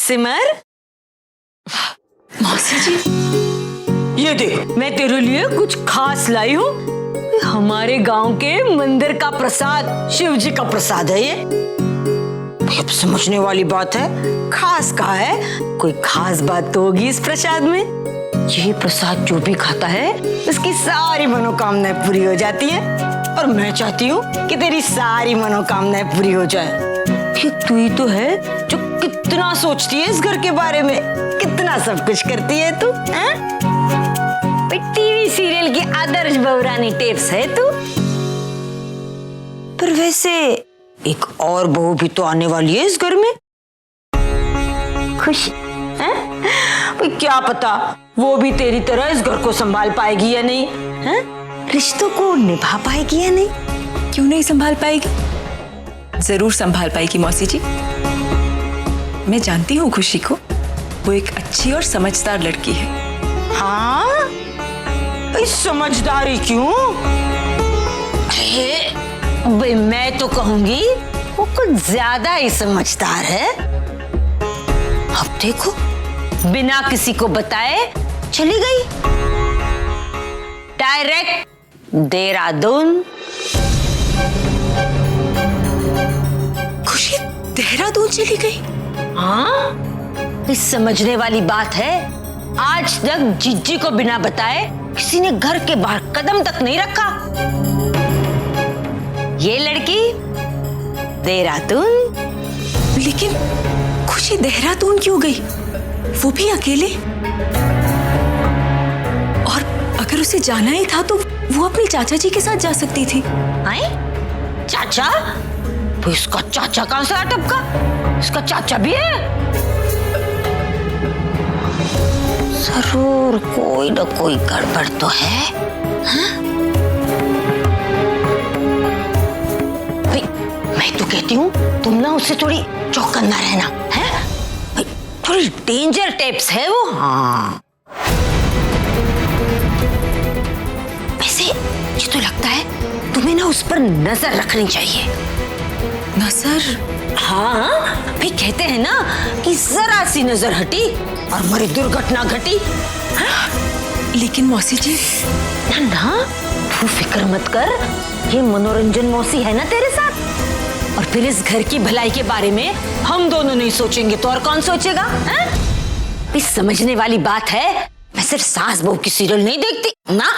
सिमर, मौसी जी, ये देख, मैं तेरे लिए कुछ खास लाई हूँ। हमारे गांव के मंदिर का प्रसाद, शिव जी का प्रसाद है ये। अब समझने वाली बात है, खास कहा है, कोई खास बात तो होगी इस प्रसाद में। ये प्रसाद जो भी खाता है उसकी सारी मनोकामनाएं पूरी हो जाती है, और मैं चाहती हूँ कि तेरी सारी मनोकामनाएं पूरी हो जाए। ये तू ही तो है जो कितना सोचती है इस घर के बारे में, कितना सब कुछ करती है तू। टीवी सीरियल की आदर्श बहुरानी टेप्स है तू। पर वैसे एक और बहू भी तो आने वाली है इस घर में। खुश है? भाई क्या पता वो भी तेरी तरह इस घर को संभाल पाएगी या नहीं, है? रिश्तों को निभा पाएगी या नहीं। क्यों नहीं संभाल पाएगी? जरूर संभाल पाएगी मौसी जी। मैं जानती हूँ खुशी को, वो एक अच्छी और समझदार लड़की है। हाँ, समझदारी क्यों? भाई मैं तो कहूंगी वो कुछ ज्यादा ही समझदार है। अब देखो, बिना किसी को बताए चली गई डायरेक्ट देहरादून। खुशी देहरादून चली गई? हाँ, इस समझने वाली बात है। आज तक जीजी को बिना बताए किसी ने घर के बाहर कदम तक नहीं रखा। ये लड़की देहरादून। लेकिन खुशी देहरादून क्यों गई, वो भी अकेले? और अगर उसे जाना ही था तो वो अपने चाचा जी के साथ जा सकती थी। आए? चाचा? तो इसका चाचा कहां से अटपका? इसका चाचा भी है। जरूर कोई न कोई गड़बड़ तो है। हाँ? भाई, मैं तो कहती हूँ तुम ना उससे थोड़ी चौकन्ना रहना है। भाई, थोड़ी डेंजर टाइप्स है वो। हाँ, वैसे ये तो लगता है तुम्हें ना उस पर नजर रखनी चाहिए। नजर? हाँ, भाई कहते हैं ना कि जरा सी नजर हटी और मरी दुर्घटना घटी। लेकिन मौसी जी, ना तू फिक्र मत कर, ये मनोरंजन मौसी है ना तेरे साथ। और फिर इस घर की भलाई के बारे में हम दोनों नहीं सोचेंगे तो और कौन सोचेगा? इस समझने वाली बात है, मैं सिर्फ सास बहू की सीरियल नहीं देखती ना,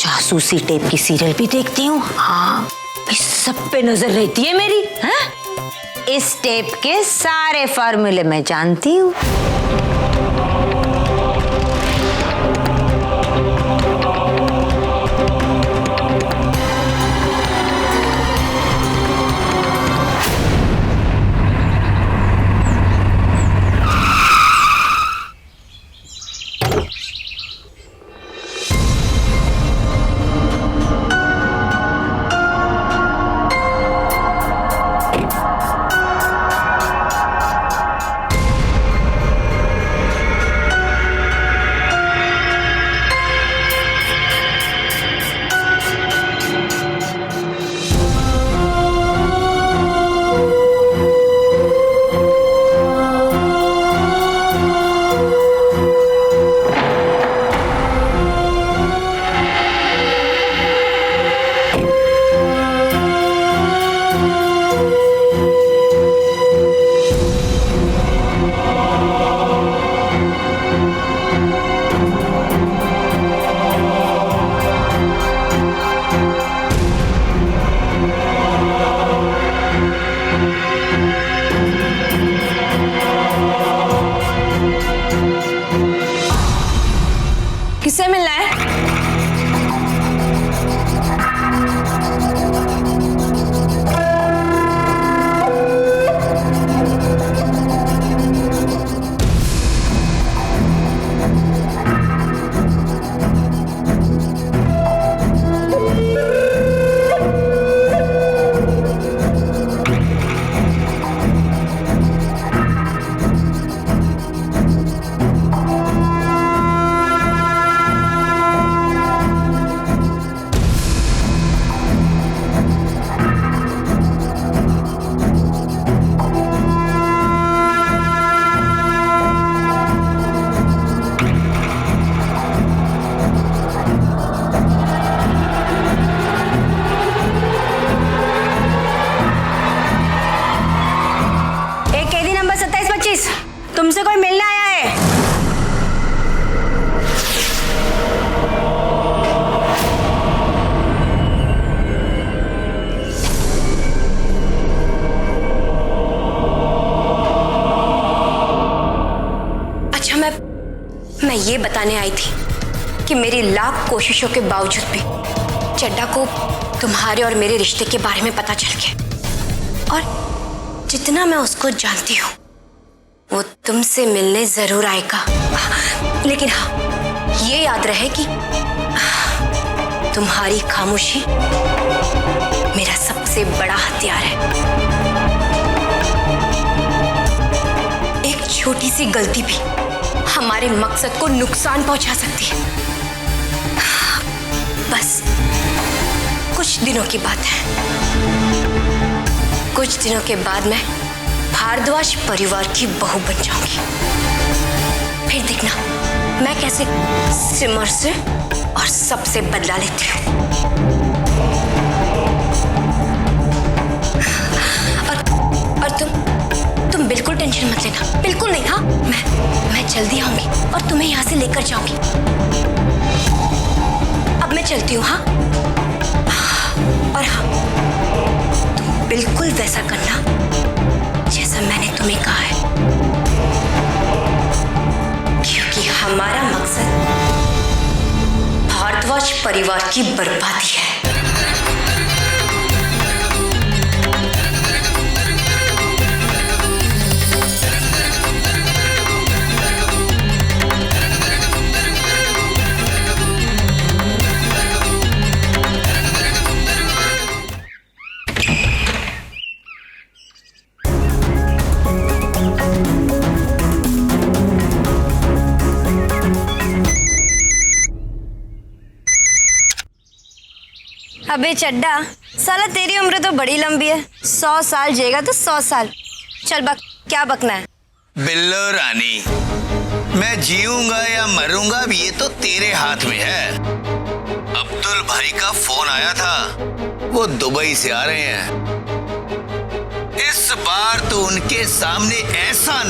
जासूसी टाइप की सीरियल भी देखती हूँ। हाँ, इस सब पे नजर रहती है मेरी। इस टेप के सारे फॉर्मूले मैं जानती हूँ। तुमसे कोई मिलने आया है। अच्छा, मैं ये बताने आई थी कि मेरी लाख कोशिशों के बावजूद भी चड्डा को तुम्हारे और मेरे रिश्ते के बारे में पता चल गया, और जितना मैं उसको जानती हूँ वो तुमसे मिलने जरूर आएगा। लेकिन हाँ, ये याद रहे कि तुम्हारी खामोशी मेरा सबसे बड़ा हथियार है। एक छोटी सी गलती भी हमारे मकसद को नुकसान पहुंचा सकती है। बस कुछ दिनों की बात है। कुछ दिनों के बाद मैं भारद्वाज परिवार की बहू बन जाऊंगी। फिर देखना मैं कैसे सिमर से और सबसे बदला लेती हूँ। और तुम बिल्कुल टेंशन मत लेना, बिल्कुल नहीं। हाँ, मैं जल्दी आऊंगी और तुम्हें यहाँ से लेकर जाऊंगी। अब मैं चलती हूँ। हाँ, और हाँ, तुम बिल्कुल वैसा करना जैसा मैंने तुम्हें कहा है, क्योंकि हमारा मकसद भारद्वाज परिवार की बर्बादी है। अबे चड्डा, साला तेरी उम्र तो बड़ी लंबी है। 100 साल जिएगा तो 100 साल। चल बक, क्या बकना है? बिल्लो रानी, मैं जीऊंगा या मरूंगा अब ये तो तेरे हाथ में है। अब्दुल भाई का फोन आया था, वो दुबई से आ रहे हैं। इस बार तो उनके सामने ऐसा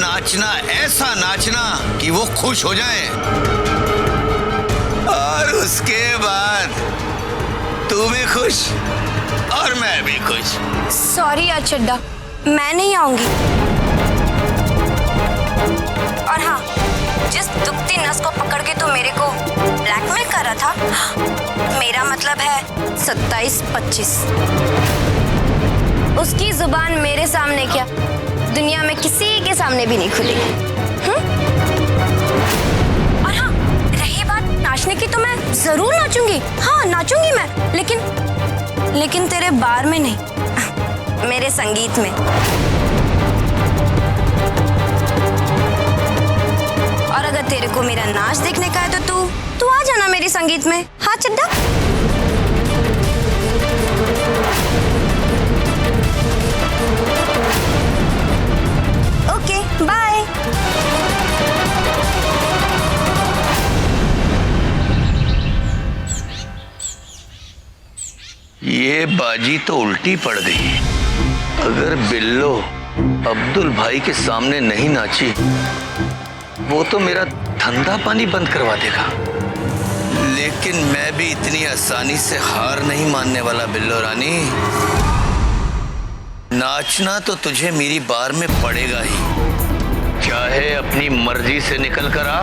नाचना कि वो खुश हो जाएं। और उसके बाद तू भी खुश और मैं भी खुश। सॉरी यार चड्डा, मैं नहीं आऊंगी। और हाँ, जिस दुखती नस को पकड़ के तू मेरे को ब्लैकमेल कर रहा था, मेरा मतलब है 27-25। उसकी जुबान मेरे सामने क्या, दुनिया में किसी के सामने भी नहीं खुलेगी। और हाँ, रही बात नाचने की, तो मैं जरूर नाचूंगी। हाँ, नाचूंगी मैं, लेकिन तेरे बार में नहीं, मेरे संगीत में। और अगर तेरे को मेरा नाच देखने का है तो तू आ जाना मेरे संगीत में। हाँ चड्डा। Okay, bye. ये बाजी तो उल्टी पड़ गई। अगर बिल्लो अब्दुल भाई के सामने नहीं नाची, वो तो मेरा धंधा पानी बंद करवा देगा। लेकिन मैं भी इतनी आसानी से हार नहीं मानने वाला बिल्लो रानी। नाचना तो तुझे मेरी बार में पड़ेगा ही, चाहे अपनी मर्जी से निकल कर आ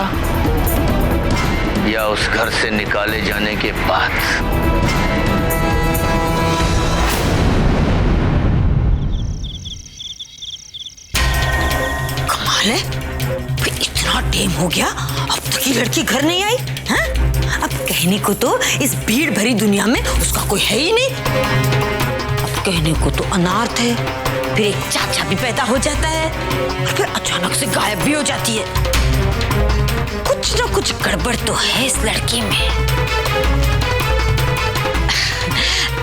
या उस घर से निकाले जाने के बाद। इतना टाइम हो गया, अब तक ये लड़की घर नहीं आई हैं? अब कहने को तो इस भीड़ भरी दुनिया में उसका कोई है ही नहीं। अब कहने को तो अनाथ है, फिर एक चाचा भी पैदा हो जाता है और फिर अचानक से गायब भी हो जाती है। कुछ ना कुछ गड़बड़ तो है इस लड़की में।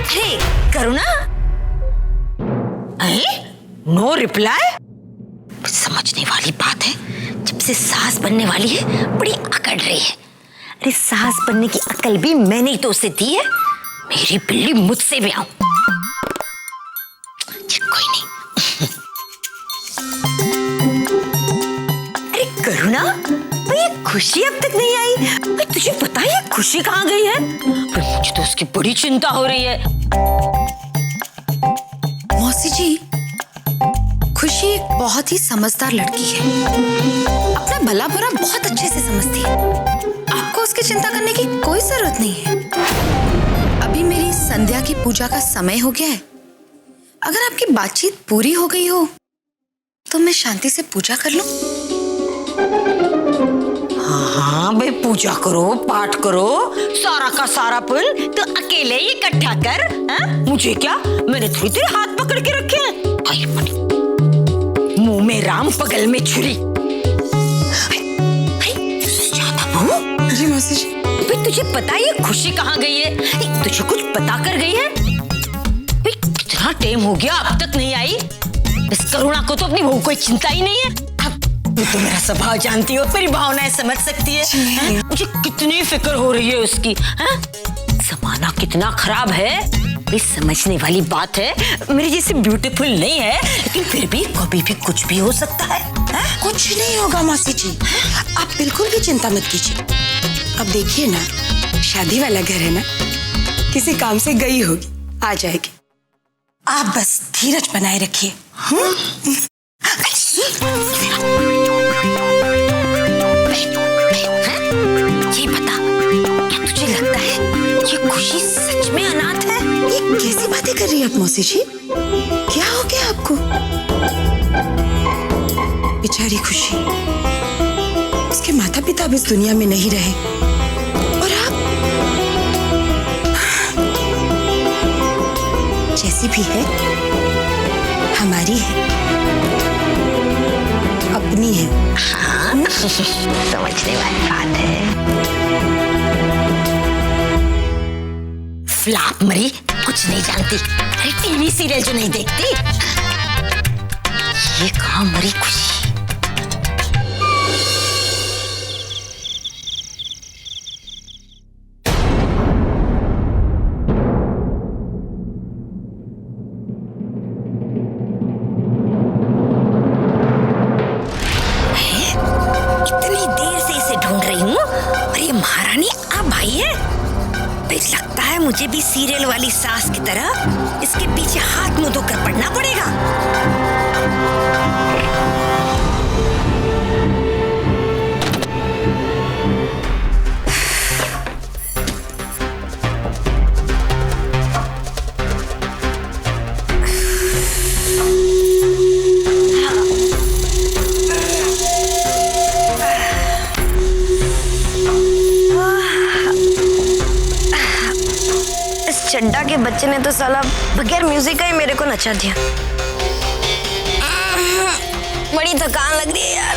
अरे करुणा, नो रिप्लाई। समझने वाली बात है, जब से सास बनने वाली है बड़ी अकड़ रही है। अरे सास बनने की अकल भी मैंने ही तो उसे दी है। मेरी बिल्ली मुझसे भी आऊं। कोई नहीं। अरे खुशी अब तक नहीं आई। अरे तुझे पता है खुशी कहाँ गई है? अरे मुझे तो उसकी बड़ी चिंता हो रही है। मौसी जी, खुशी एक बहुत ही समझदार लड़की है, अपना भला बुरा बहुत अच्छे से समझती है। आपको उसकी चिंता करने की कोई जरूरत नहीं है। अभी मेरी संध्या की पूजा का समय हो गया है। अगर आपकी बातचीत पूरी हो गई हो तो मैं शांति से पूजा कर लूं। हाँ भाई, पूजा करो, पाठ करो, सारा का सारा पुण्य तो अकेले ही इकट्ठा कर। हाँ? मुझे क्या, मैंने थोड़ी तेरे हाथ पकड़ के रखे हैं। भाई मुंह में राम, बगल में छुरी। जी मौसी जी। भाई तुझे पता है ये खुशी कहाँ गई है? तुझे कुछ पता कर गई है? भाई कितना टाइम हो गया, अब तक नहीं आई। इस करुणा को तो अपनी बहू कोई चिंता ही नहीं है। अब तो मेरा स्वभाव जानती हो, मेरी भावनाएं समझ सकती है। मुझे कितनी फिक्र हो रही है उसकी। जमाना कितना खराब है, ये समझने वाली बात है। मेरी जैसी ब्यूटीफुल नहीं है, लेकिन फिर भी कभी भी कुछ भी हो सकता है। कुछ नहीं होगा मौसी जी, आप बिल्कुल भी चिंता मत कीजिए। अब देखिए ना, शादी वाला घर है ना, किसी काम से गई होगी, आ जाएगी। आप बस धीरज बनाए रखिए। ये बता, क्या तुझे लगता है ये खुशी सच में अनाथ है? ये कैसी बातें कर रही है आप मौसी जी? क्या हो गया आपको? बेचारी खुशी, उसके माता पिता अब इस दुनिया में नहीं रहे और आप जैसी भी है, हमारी है, अपनी है। हाँ, समझने वाली बात है। फ्लॉप मरी, कुछ नहीं जानती। अरे टीवी सीरियल जो नहीं देखती। ये कहाँ मरी खुशी? इतनी देर से इसे ढूंढ रही हूँ और ये महारानी अब आई है। लगता है मुझे भी सीरियल वाली सास की तरह इसके पीछे हाथ मुंह धोकर पड़ना पड़ेगा। चड्डा के बच्चे ने तो साला बगैर म्यूजिक का ही मेरे को नचा दिया। बड़ी थकान लग रही है यार।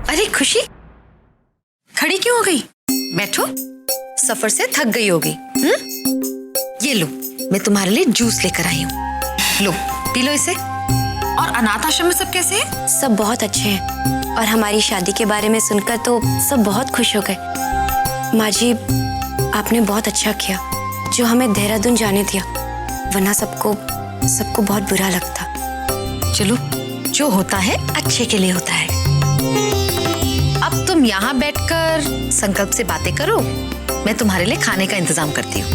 अरे खुशी, खड़ी क्यों हो गई? बैठो, सफर से थक गई होगी। ये लो, मैं तुम्हारे लिए जूस लेकर आई हूँ। लो, पी लो इसे। और अनाथ आश्रम में सब कैसे हैं? सब बहुत अच्छे हैं और हमारी शादी के बारे में सुनकर तो सब बहुत खुश हो गए। माँ जी, आपने बहुत अच्छा किया जो हमें देहरादून जाने दिया, वरना सबको बहुत बुरा लगता। चलो, जो होता है अच्छे के लिए होता है। अब तुम यहाँ बैठकर संकल्प से बातें करो, मैं तुम्हारे लिए खाने का इंतजाम करती हूँ।